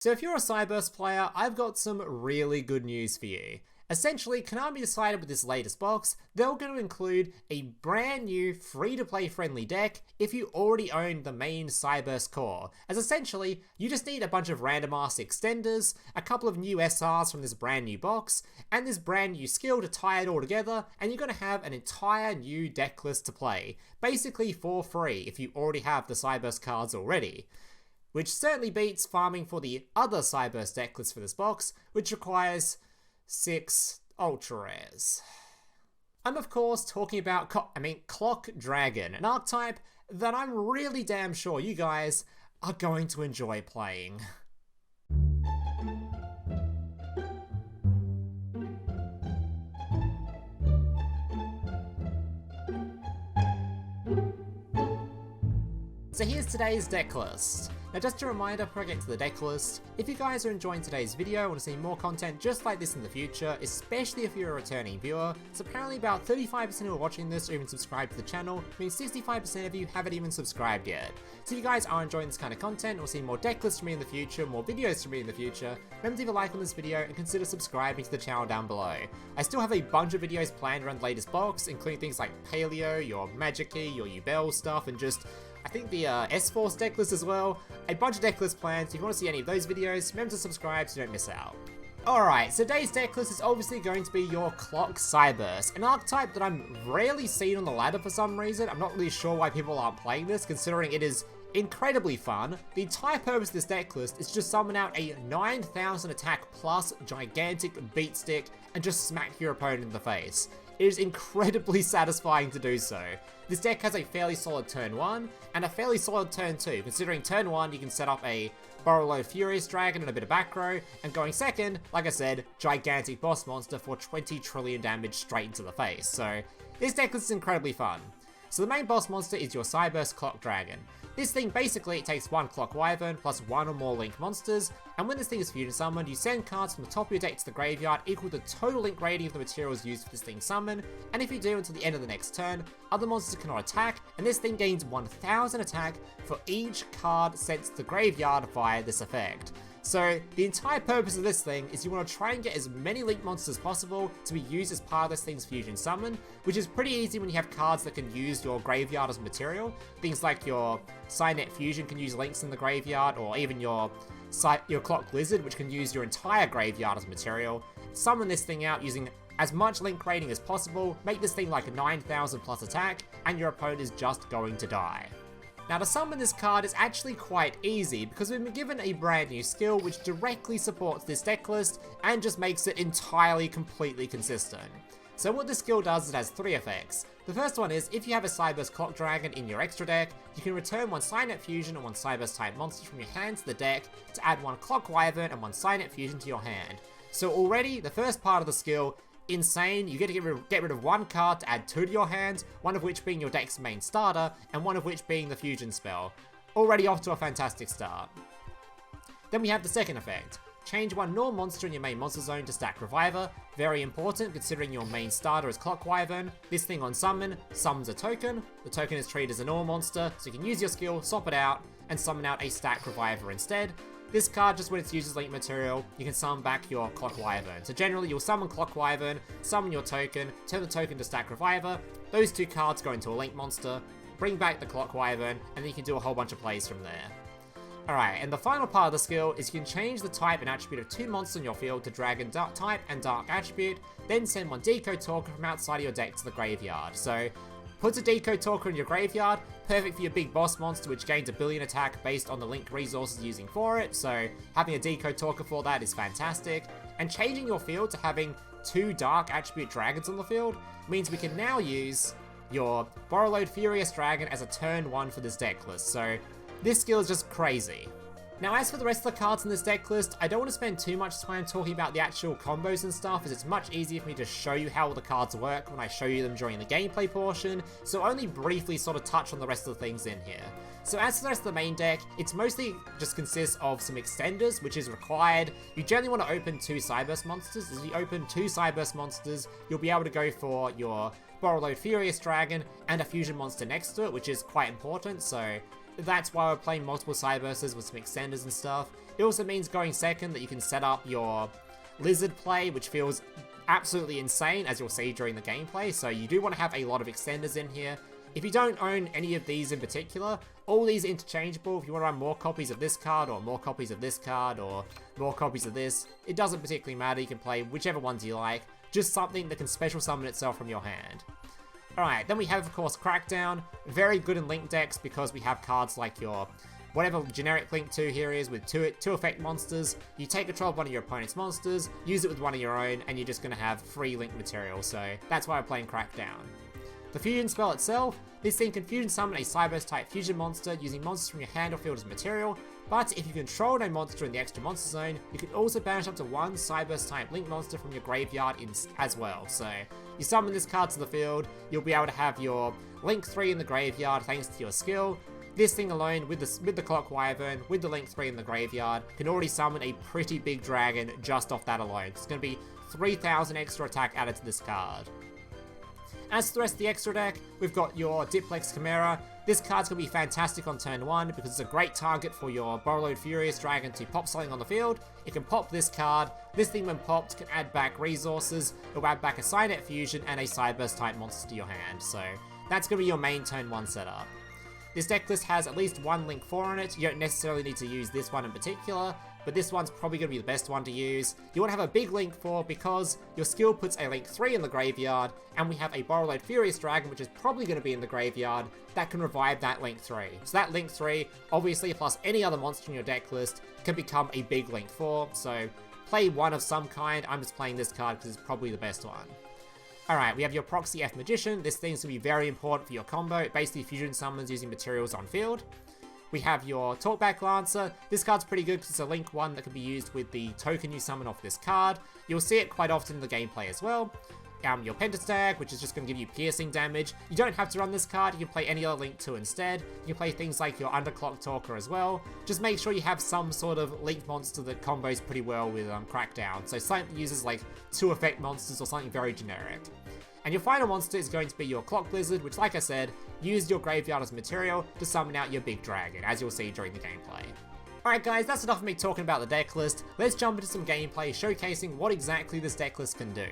So if you're a Cyberse player, I've got some really good news for you. Essentially, Konami decided with this latest box, they're going to include a brand new free-to-play friendly deck if you already own the main Cyberse core, as essentially, you just need a bunch of random ass extenders, a couple of new SRs from this brand new box, and this brand new skill to tie it all together, and you're going to have an entire new deck list to play, basically for free if you already have the Cyberse cards already. Which certainly beats farming for the other Cyberse deck list for this box, which requires 6 ultra rares. I'm of course talking about Clock Dragon, an archetype that I'm really damn sure you guys are going to enjoy playing. So here's today's deck list. Now just a reminder before I get to the deck list, if you guys are enjoying today's video and want to see more content just like this in the future, especially if you're a returning viewer, so apparently about 35% who are watching this are even subscribed to the channel, means 65% of you haven't even subscribed yet. So if you guys are enjoying this kind of content or see more deck lists from me in the future, more videos from me in the future, remember to leave a like on this video and consider subscribing to the channel down below. I still have a bunch of videos planned around the latest box, including things like Paleo, your Magic-y, your Ubel stuff, and just I think the S-Force deck list as well. A bunch of deck list plans. If you want to see any of those videos, remember to subscribe so you don't miss out. Alright, so today's deck list is obviously going to be your Clock Cyberse, an archetype that I'm rarely seen on the ladder for some reason. I'm not really sure why people aren't playing this, considering it is incredibly fun. The entire purpose of this deck list is just summon out a 9,000 attack plus gigantic beat stick and just smack your opponent in the face. It is incredibly satisfying to do so. This deck has a fairly solid turn 1 and a fairly solid turn 2, considering turn 1 you can set up a Borreload Furious Dragon and a bit of back row, and going second, like I said, gigantic boss monster for 20 trillion damage straight into the face. So this deck list is incredibly fun. So the main boss monster is your Cyberse Clock Dragon. This thing basically takes 1 Clock Wyvern plus 1 or more Link monsters, and when this thing is fusion summoned, you send cards from the top of your deck to the graveyard equal to the total Link rating of the materials used for this thing summon, and if you do until the end of the next turn, other monsters cannot attack, and this thing gains 1000 attack for each card sent to the graveyard via this effect. So the entire purpose of this thing is you want to try and get as many Link monsters as possible to be used as part of this thing's fusion summon, which is pretty easy when you have cards that can use your graveyard as material. Things like your Cynet Fusion can use Links in the graveyard, or even your Clock Lizard, which can use your entire graveyard as material. Summon this thing out using as much Link rating as possible, make this thing like a 9,000 plus attack, and your opponent is just going to die. Now to summon this card is actually quite easy because we've been given a brand new skill which directly supports this deck list and just makes it entirely completely consistent. So what this skill does is it has 3 effects. The first one is if you have a Cyberse Clock Dragon in your extra deck, you can return 1 Cynet Fusion and 1 Cyberse type monster from your hand to the deck to add 1 Clock Wyvern and 1 Cynet Fusion to your hand. So already the first part of the skill, insane. You get to get rid of 1 card to add 2 to your hand, one of which being your deck's main starter, and one of which being the fusion spell. Already off to a fantastic start. Then we have the second effect. Change 1 normal monster in your main monster zone to stack Reviver. Very important considering your main starter is Clock Wyvern. This thing on summon summons a token. The token is treated as a normal monster, so you can use your skill, swap it out, and summon out a stack Reviver instead. This card, just when it's used as Link material, you can summon back your Clock Wyvern. So generally, you'll summon Clock Wyvern, summon your token, turn the token to stack Reviver. Those 2 cards go into a Link monster, bring back the Clock Wyvern, and then you can do a whole bunch of plays from there. Alright, and the final part of the skill is you can change the type and attribute of 2 monsters in your field to Dragon Dark type and Dark attribute, then send 1 Decode Talker from outside of your deck to the graveyard. So put a Decode Talker in your graveyard, perfect for your big boss monster which gains a billion attack based on the Link resources using for it, so having a Decode Talker for that is fantastic. And changing your field to having 2 Dark attribute dragons on the field means we can now use your Borreload Furious Dragon as a turn 1 for this deck list, so this skill is just crazy. Now as for the rest of the cards in this deck list, I don't want to spend too much time talking about the actual combos and stuff, as it's much easier for me to show you how all the cards work when I show you them during the gameplay portion, so I'll only briefly sort of touch on the rest of the things in here. So as for the rest of the main deck, it's mostly just consists of some extenders, which is required. You generally want to open 2 Cyberse monsters. As you open 2 Cyberse monsters, you'll be able to go for your Borreload Furious Dragon and a fusion monster next to it, which is quite important, so that's why we're playing multiple Cyberses with some extenders and stuff. It also means going second that you can set up your Lizard play, which feels absolutely insane, as you'll see during the gameplay, so you do want to have a lot of extenders in here. If you don't own any of these in particular, all these are interchangeable. If you want to run more copies of this card, or more copies of this card, or more copies of this, it doesn't particularly matter. You can play whichever ones you like, just something that can special summon itself from your hand. Alright, then we have, of course, Crackdown. Very good in Link decks because we have cards like your whatever generic Link 2 here is with two effect monsters. You take control of one of your opponent's monsters, use it with one of your own, and you're just going to have free Link material, so that's why we're playing Crackdown. The Fusion spell itself, this thing can fusion summon a Cyberse type fusion monster using monsters from your hand or field as material, but if you control a monster in the extra monster zone, you can also banish up to one Cyberse type Link monster from your graveyard as well. So you summon this card to the field, you'll be able to have your Link 3 in the graveyard thanks to your skill. This thing alone, with the Clock Wyvern, with the Link 3 in the graveyard, can already summon a pretty big dragon just off that alone. It's going to be 3,000 extra attack added to this card. As for the rest of the extra deck, we've got your Diplexer Chimera. This card's going to be fantastic on turn 1 because it's a great target for your Borreload Furious Dragon to pop something on the field. It can pop this card. This thing, when popped, can add back resources. It'll add back a Cynet Fusion and a Cyberse type monster to your hand. So that's going to be your main turn 1 setup. This deck list has at least one Link 4 on it. You don't necessarily need to use this one in particular, but this one's probably going to be the best one to use. You want to have a big Link 4 because your skill puts a Link 3 in the graveyard, and we have a Borreload Furious Dragon, which is probably going to be in the graveyard, that can revive that Link 3. So that Link 3, obviously plus any other monster in your deck list, can become a big Link 4, so play one of some kind. I'm just playing this card because it's probably the best one. Alright, we have your Proxy F Magician. This thing's going to be very important for your combo. It basically fusion summons using materials on field. We have your Talkback Lancer. This card's pretty good because it's a Link 1 that can be used with the token you summon off this card. You'll see it quite often in the gameplay as well. Your Pentestag, which is just going to give you piercing damage. You don't have to run this card, you can play any other Link 2 instead. You can play things like your Underclock Talker as well. Just make sure you have some sort of Link monster that combos pretty well with Crackdown. So something that uses like 2 effect monsters or something very generic. And your final monster is going to be your Clock Blizzard, which, like I said, use your graveyard as material to summon out your big dragon, as you'll see during the gameplay. Alright guys, that's enough of me talking about the deck list. Let's jump into some gameplay showcasing what exactly this deck list can do.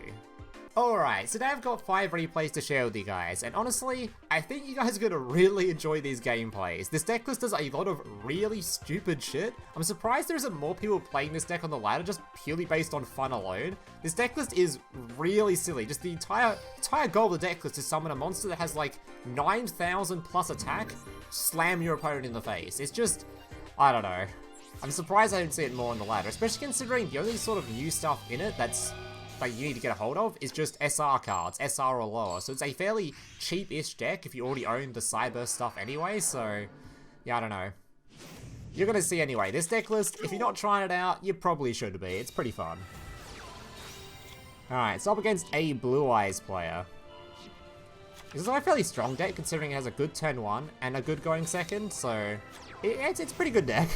Alright, so today I've got 5 replays to share with you guys, and honestly, I think you guys are going to really enjoy these gameplays. This deck list does a lot of really stupid shit. I'm surprised there isn't more people playing this deck on the ladder just purely based on fun alone. This deck list is really silly. Just the entire goal of the deck list is summon a monster that has like 9,000 plus attack, slam your opponent in the face. It's just, I don't know. I'm surprised I didn't see it more on the ladder, especially considering the only sort of new stuff in it that's like you need to get a hold of is just SR cards, SR or lower. So it's a fairly cheap-ish deck if you already own the Cyberse stuff anyway, so yeah, I don't know. You're gonna see anyway. This deck list, if you're not trying it out, you probably should be. It's pretty fun. Alright, it's up against a Blue Eyes player. This is a fairly strong deck considering it has a good turn 1 and a good going second, so it's a pretty good deck.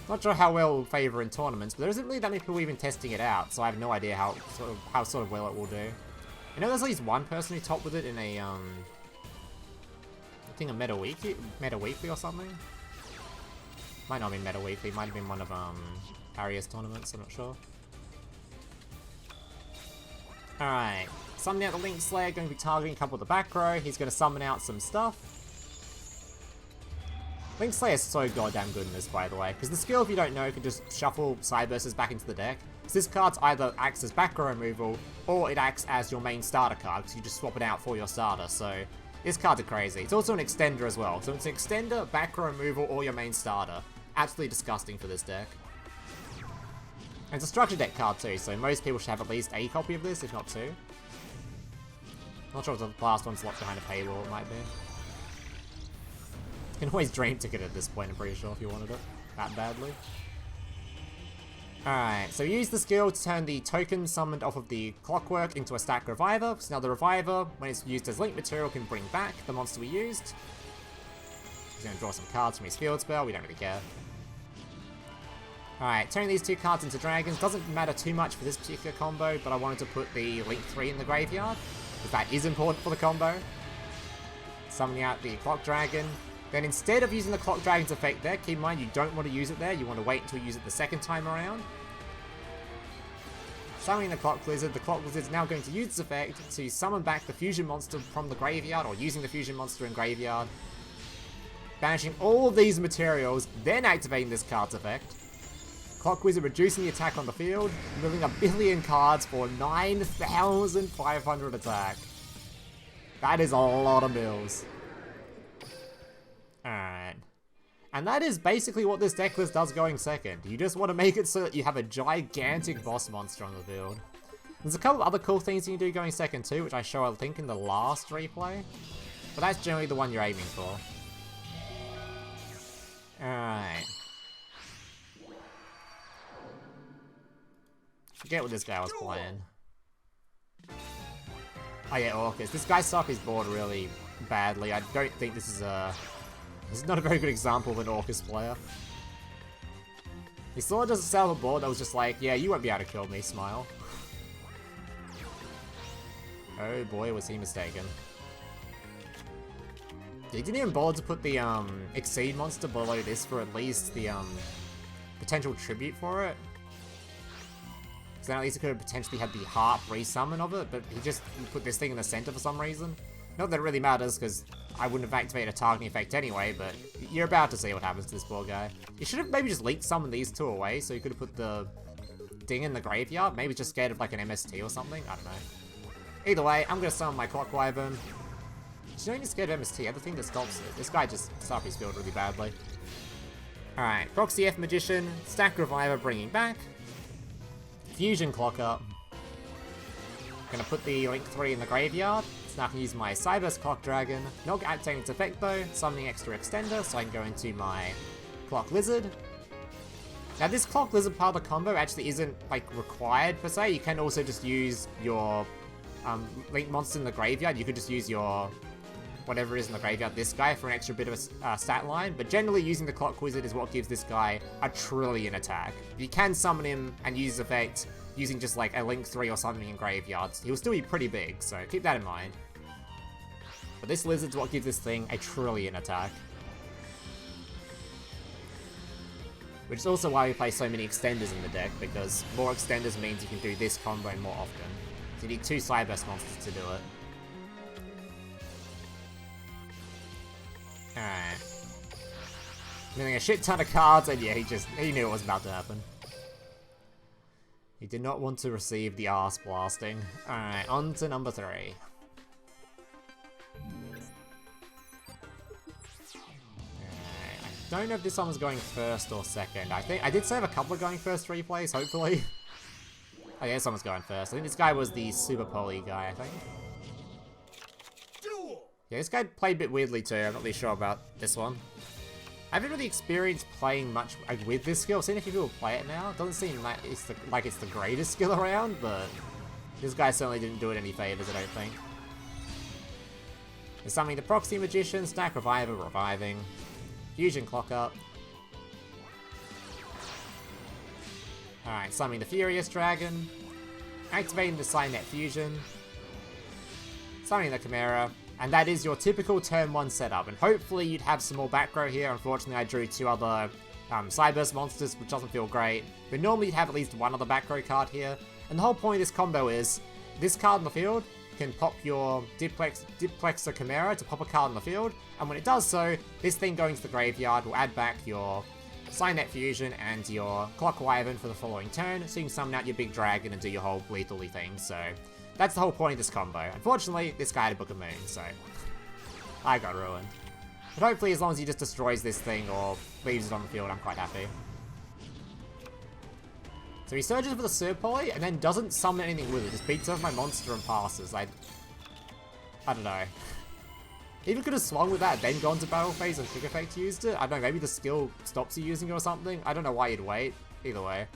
Not sure how well it will favour in tournaments, but there isn't really that many people even testing it out, so I have no idea how sort of well it will do. I know there's at least one person who topped with it in a, I think a Meta Weekly or something? Might not be Meta Weekly, might have been one of, Arias tournaments, I'm not sure. Alright, summoning out the Linkslayer, going to be targeting a couple of the back row, he's going to summon out some stuff. Linkslayer is so goddamn good in this, by the way, because the skill, if you don't know, can just shuffle Cyberses back into the deck. So this card's either acts as back row removal, or it acts as your main starter card, because you just swap it out for your starter, so this card's crazy. It's also an extender as well, so it's an extender, back row removal, or your main starter. Absolutely disgusting for this deck. And it's a structure deck card too, so most people should have at least a copy of this, if not 2. Not sure if the last one's locked behind a paywall, it might be. You can always dream ticket at this point, I'm pretty sure, if you wanted it that badly. Alright, so use the skill to turn the token summoned off of the Clockwork into a stack reviver. So now the reviver, when it's used as link material, can bring back the monster we used. He's going to draw some cards from his field spell, we don't really care. Alright, turning these 2 cards into dragons doesn't matter too much for this particular combo, but I wanted to put the Link 3 in the graveyard, because that is important for the combo. Summoning out the Clock Dragon. Then instead of using the Clock Dragon's effect there, keep in mind you don't want to use it there, you want to wait until you use it the second time around. Summoning the Clock Lizard is now going to use its effect to summon back the Fusion monster from the graveyard, or using the Fusion monster in graveyard. Banishing all of these materials, then activating this card's effect. Clock Wizard reducing the attack on the field, milling 1 billion cards for 9,500 attack. That is a lot of mills. Alright. And that is basically what this deck list does going second. You just want to make it so that you have a gigantic boss monster on the field. There's a couple of other cool things you can do going second too, which I show I think in the last replay. But that's generally the one you're aiming for. Alright. Forget what this guy was playing. Oh yeah, Orcus. This guy sucked his board really badly. I don't think this is not a very good example of an Orcus player. He sort of just set up a board that was just like, yeah, you won't be able to kill me, smile. Oh boy, was he mistaken. He didn't even bother to put the Exceed monster below this for at least the potential tribute for it. So then at least it could have potentially had the heart resummon of it, but he just put this thing in the center for some reason. Not that it really matters, because I wouldn't have activated a targeting effect anyway, but you're about to see what happens to this poor guy. You should have maybe just leaked some of these two away, so you could have put the Ding in the graveyard. Maybe just scared of like an MST or something, I don't know. Either way, I'm going to summon my Clock Wyvern. She's not even scared of MST, the thing that stops it. This guy just sucked his field really badly. Alright, Proxy F Magician, Stack Reviver bringing back. Fusion Clock up. Gonna put the Link 3 in the graveyard. So now I can use my Cyberse Clock Dragon. Not activating its effect though, summoning extra extender so I can go into my Clock Lizard. Now this Clock Lizard part of the combo actually isn't like required per se. You can also just use your Link monster in the graveyard. You could just use your whatever it is in the graveyard, this guy, for an extra bit of a stat line, but generally using the Clock Wizard is what gives this guy 1 trillion attack. You can summon him and use his effect using just like a Link 3 or something in graveyards. He'll still be pretty big, so keep that in mind. But this Lizard's what gives this thing 1 trillion attack. Which is also why we play so many extenders in the deck, because more extenders means you can do this combo more often. So you need 2 Cyberse monsters to do it. Alright. Milling a shit ton of cards, and yeah, he knew it was about to happen. He did not want to receive the arse blasting. Alright, on to number 3. Alright, I don't know if this one was going first or second. I think I did save a couple of going first replays, hopefully. Oh yeah, this one was going first. I think this guy was the Super Poly guy, I think. Yeah, this guy played a bit weirdly too. I'm not really sure about this one. I haven't really experienced playing much with this skill. I've seen a few people play it now. It doesn't seem like it's the greatest skill around, but this guy certainly didn't do it any favors, I don't think. There's summoning the Proxy Magician, Stack Reviver, reviving. Fusion Clock up. Alright, summoning the Furious Dragon. Activating the Cynet Fusion. Summoning the Chimera. And that is your typical turn 1 setup, and hopefully you'd have some more back row here. Unfortunately I drew 2 other Cyberse monsters, which doesn't feel great, but normally you'd have at least 1 other back row card here. And the whole point of this combo is, this card in the field can pop your Diplexer Chimera to pop a card in the field, and when it does so, this thing going to the graveyard will add back your Cynet Fusion and your Clock Wyvern for the following turn, so you can summon out your big dragon and do your whole lethally thing, so that's the whole point of this combo. Unfortunately, this guy had a Book of Moon, so I got ruined. But hopefully, as long as he just destroys this thing or leaves it on the field, I'm quite happy. So he surges for the Super Poly and then doesn't summon anything with it. Just beats up my monster and passes. I don't know. Even could have swung with that, then gone to Battle Phase and Kick Effect used it. I don't know, maybe the skill stops you using it or something. I don't know why you'd wait. Either way.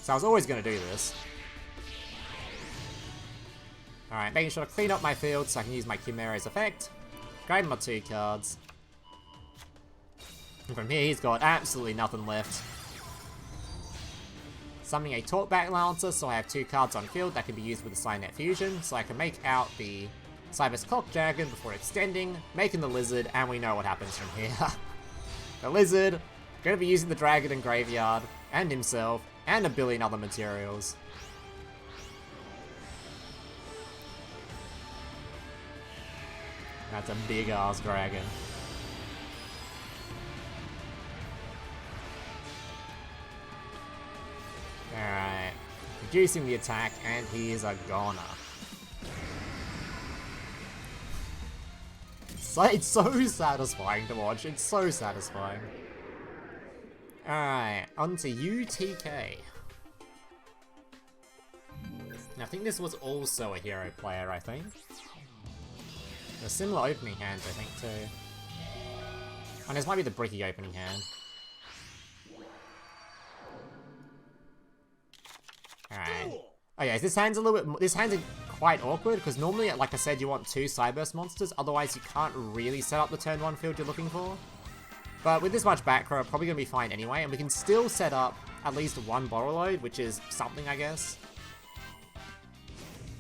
So I was always going to do this. Alright, making sure to clean up my field so I can use my Chimera's effect. Grab my 2 cards. And from here, he's got absolutely nothing left. Summoning a Talkback Lancer, so I have 2 cards on field that can be used with the Cynet Fusion, so I can make out the Cyberse Clock Dragon before extending, making the Lizard, and we know what happens from here. The Lizard, going to be using the Dragon in Graveyard, and himself, and a billion other materials. That's a big ass dragon. Alright. Reducing the attack, and he is a goner. It's so satisfying to watch. It's so satisfying. Alright, on to UTK. Now, I think this was also a hero player, I think. A similar opening hands, I think, too. And this might be the bricky opening hand. Alright. Oh yeah, this hand's a little bit... This hand's quite awkward, because normally, like I said, you want 2 Cyberse monsters, otherwise you can't really set up the turn 1 field you're looking for. But with this much back row, probably going to be fine anyway, and we can still set up at least 1 Borreload, which is something, I guess.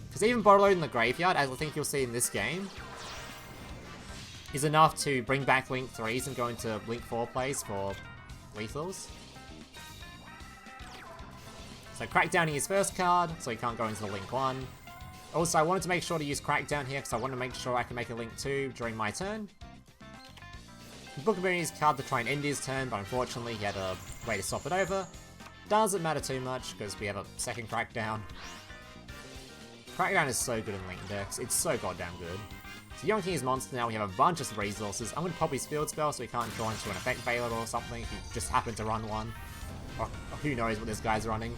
Because even Borreload in the graveyard, as I think you'll see in this game, is enough to bring back Link 3s and go into Link 4 plays for lethals. So Crackdowning his first card, so he can't go into the Link 1. Also, I wanted to make sure to use Crackdown here, because I want to make sure I can make a Link 2 during my turn. Book his card to try and end his turn, but unfortunately he had a way to stop it over. Doesn't matter too much, because we have a second Crackdown. Crackdown is so good in Link decks, it's so goddamn good. So yonking his monster now, we have a bunch of resources. I'm going to pop his field spell so he can't draw into an effect veiler or something if he just happened to run one. Or who knows what this guy's running.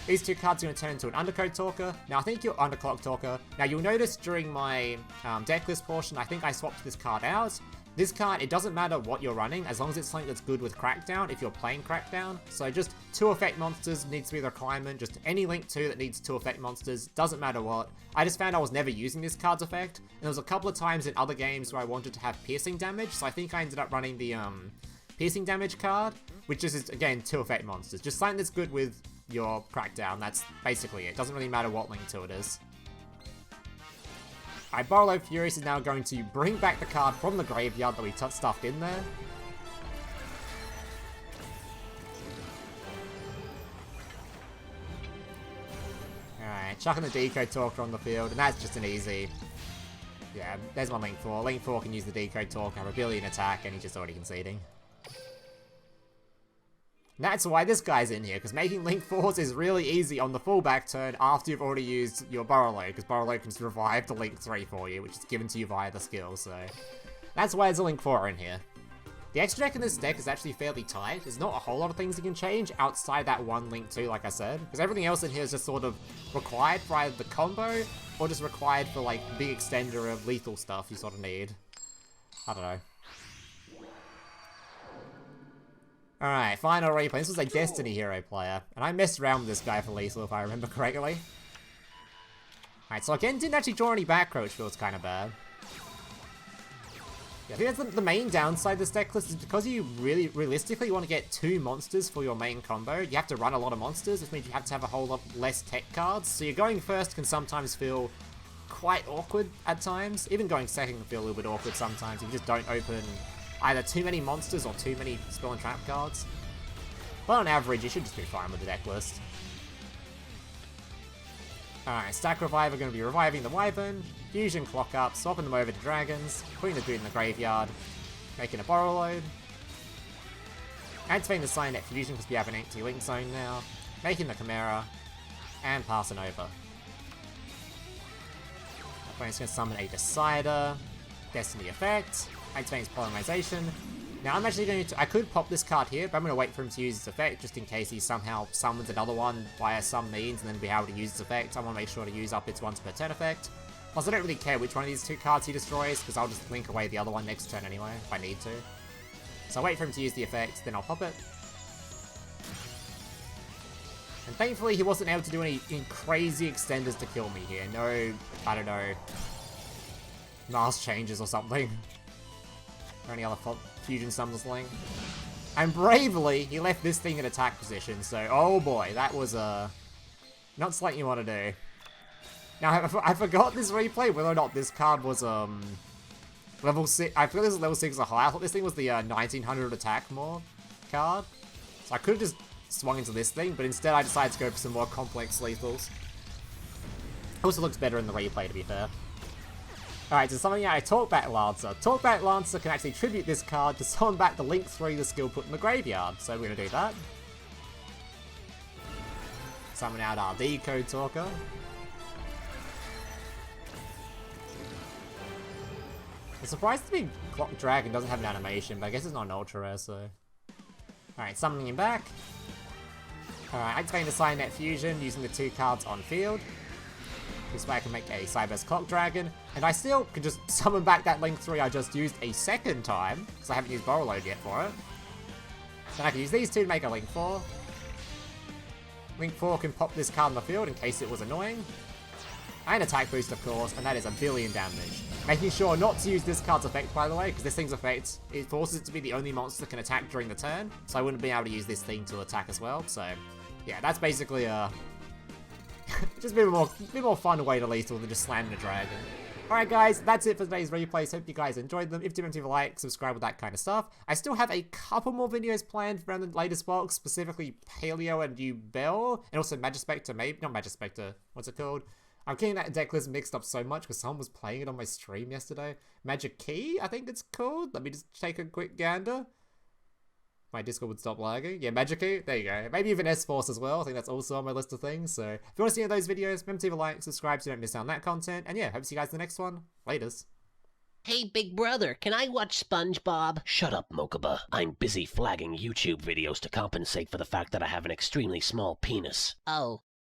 These 2 cards are going to turn into an Undercode Talker. Now I think you're Underclock Talker. Now you'll notice during my deck list portion, I think I swapped this card out. This card, it doesn't matter what you're running, as long as it's something that's good with Crackdown, if you're playing Crackdown. So just 2 effect monsters needs to be the requirement, just any Link 2 that needs 2 effect monsters, doesn't matter what. I just found I was never using this card's effect, and there was a couple of times in other games where I wanted to have piercing damage, so I think I ended up running the piercing damage card, which is, again, 2 effect monsters. Just something that's good with your Crackdown, that's basically it. Doesn't really matter what Link 2 it is. Alright, Borreload Furious is now going to bring back the card from the graveyard that we stuffed in there. Alright, chucking the Decode Talker on the field, and that's just an easy... Yeah, there's my Link 4. Link 4 can use the Decode Talker, have a billion attack, and he's just already conceding. That's why this guy's in here, because making Link 4s is really easy on the fullback turn after you've already used your Borreload, because Borreload can just revive the Link 3 for you, which is given to you via the skill, so... That's why there's a Link 4 in here. The extra deck in this deck is actually fairly tight. There's not a whole lot of things you can change outside that one Link 2, like I said, because everything else in here is just sort of required for either the combo, or just required for, like, big extender of lethal stuff you sort of need. I don't know. Alright, final replay. This was a Destiny hero player, and I messed around with this guy for lethal if I remember correctly. Alright, so again, didn't actually draw any back row, which feels kind of bad. Yeah, I think that's the main downside of this deck list, is because you really, realistically want to get 2 monsters for your main combo, you have to run a lot of monsters, which means you have to have a whole lot less tech cards, so you're going first can sometimes feel quite awkward at times. Even going second can feel a little bit awkward sometimes if you just don't open either too many monsters or too many spell and trap cards. But on average, you should just be fine with the deck list. Alright, Stack Reviver going to be reviving the Wyvern, Fusion Clock up, swapping them over to Dragons, putting the dude in the graveyard, making a Borreload, activating the Cynet Fusion because we have an empty Link Zone now, making the Chimera, and passing over. Opponent's going to summon a Decider, Destiny Effect, activating his Polymerization. Now I'm actually going to... I could pop this card here, but I'm going to wait for him to use his effect, just in case he somehow summons another one via some means, and then be able to use his effect. I want to make sure to use up its once per turn effect. Plus, I don't really care which one of these 2 cards he destroys, because I'll just link away the other one next turn anyway, if I need to. So I'll wait for him to use the effect, then I'll pop it. And thankfully, he wasn't able to do any crazy extenders to kill me here. No, I don't know, mask changes or something. Or any other fusion summons Link. And bravely, he left this thing in attack position, so oh boy, that was not something you want to do. Now, I forgot this replay, whether or not this card was, level 6. I forgot this was level 6 or higher. I thought this thing was the 1900 attack more card. So I could have just swung into this thing, but instead I decided to go for some more complex lethals. Also looks better in the replay, to be fair. Alright, so summoning out a Talkback Lancer. Talkback Lancer can actually tribute this card to summon back the Link 3 the skill put in the graveyard. So we're going to do that. Summon out our Decode Talker. I'm surprised the Clock Dragon doesn't have an animation, but I guess it's not an ultra rare, so... Alright, summoning him back. Alright, activating the Cynet Fusion using the 2 cards on field. This way I can make a Cyberse Clock Dragon, and I still can just summon back that Link 3 I just used a second time, because I haven't used Borreload yet for it. Then I can use these 2 to make a Link 4. Link 4 can pop this card on the field in case it was annoying. And attack boost, of course, and that is 1 billion damage. Making sure not to use this card's effect, by the way, because this thing's effect, it forces it to be the only monster that can attack during the turn, so I wouldn't be able to use this thing to attack as well, so... Yeah, that's basically just a bit more fun way to lethal than just slamming a dragon. Alright guys, that's it for today's replays. Hope you guys enjoyed them. If you did, leave a like, subscribe, with that kind of stuff. I still have a couple more videos planned around the latest box, specifically Paleo and Ubel, and also Magispector, maybe, not Magispector, what's it called? I'm getting that deck list mixed up so much because someone was playing it on my stream yesterday. Magic Key, I think it's called. Let me just take a quick gander. My Discord would stop lagging. Yeah, Magic Key, there you go. Maybe even S-Force as well. I think that's also on my list of things. So if you want to see any of those videos, remember to leave a like, subscribe so you don't miss out on that content. And yeah, hope to see you guys in the next one. Laters. Hey, big brother, can I watch SpongeBob? Shut up, Mokuba. I'm busy flagging YouTube videos to compensate for the fact that I have an extremely small penis. Oh.